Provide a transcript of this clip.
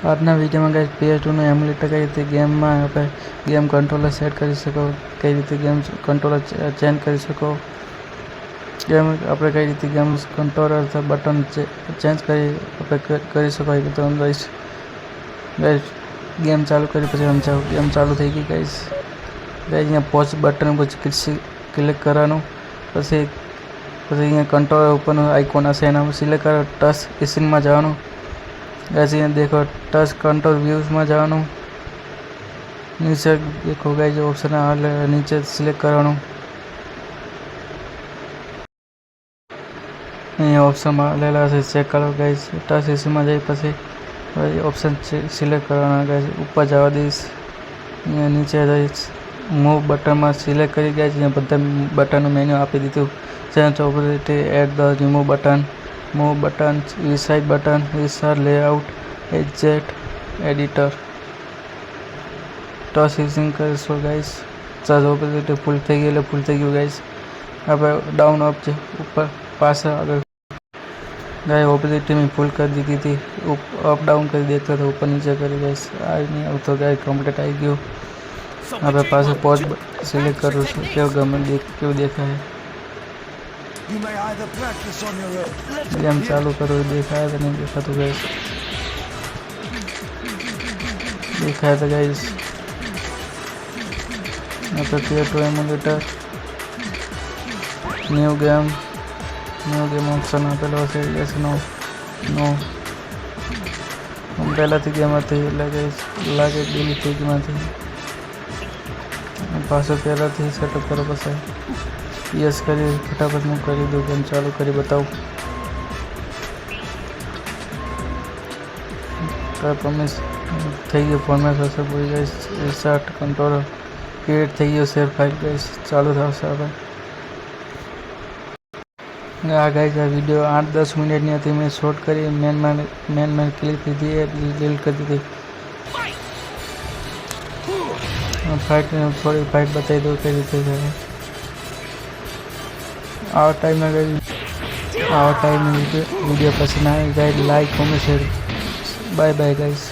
આજના વિડીયોમાં guys PS2 એમ્યુલેટર કઈ રીતે ગેમમાં આપણે ગેમ કંટ્રોલર સેટ કરી શકો, કઈ રીતે ગેમ કંટ્રોલર ચેન્જ કરી શકો, ગેમ આપણે કઈ રીતે ગેમ કંટ્રોલર અથવા બટન ચેન્જ આપણે કરી શકો એ બધું ગાઈસ ગેમ ચાલુ કરી પછી સમજાવું. ગેમ ચાલુ થઈ ગઈ ગાઈસ. અહીંયા પોઝ બટન ઉપર ક્લિક કરવાનું, પછી અહીંયા કંટ્રોલર ઉપરનું આઇકોન હશે એના સિલેક્ટ કરો, ટચ સ્ક્રીનમાં જવાનું. गाइस यहाँ देखो टच कंट्रोल व्यूज में जानो, नीचे देखो गाइस ऑप्शन आ नीचे सिलेक्ट करवानो, यहाँ ऑप्शन में लेला से चेक करो गाइस. टच इसी में जाए पछी ऑप्शन सिलेक्ट करवाना गाइस. ऊपर जवा दईश, यहाँ नीचे जईश मूव बटन में सिलेक्ट करी गाइस. यहाँ बधा बटन मेन्यू आपी दीधुं. Change operative, add the remove button, move button, resize button, resize layout, एडजेट, एडिटर, टच यूजिंग करशो गाइस. चार्ज ऑपरेटिव फूल थी गई फूल थी गયું गाइस. अब डाउन अप છે ऊपर पास अगर गाय ऑपरेटिव में फुल कर दी थी, अप डाउन कर देता था, ऊपर नीचे करी गाइस. आ नहीं अब तो गाय कम्प्लीट आई गयो. अब पास पॉज सिलेक्ट करूँ છું કેવું ગમે કેવું દેખાય. गेम चालू करो, देखा तो नहीं देखा तो गाइस देखा तो गाइस. यहाँ पर PS2 emulator new game option आपेलो है. यस नो नो हम पहला थी गेम थी लागे डिलीट थी गेम थी पासो पहला थी सेटअप करो बस यस करी फटाफट मैं करी दूँ. गेम चालू करी बताऊँ क्या प्रॉमिस थी गई. फॉर्मेट हसे पूरी गई. रिस्टार्ट कंट्रोलर क्रिएट थी गई. शेयर फाइल गई चालू था अब आ गई. आ वीडियो 8-10 मिनिटनी थी. मैं शॉर्ट करी मेन क्लिक की थी डिलीट कर दी थी. फाइट थोड़ी फाइट बताई दो कई रीते है. आवर टाइम में गई वीडियो पसंद आए guys like comment share. Bye bye guys.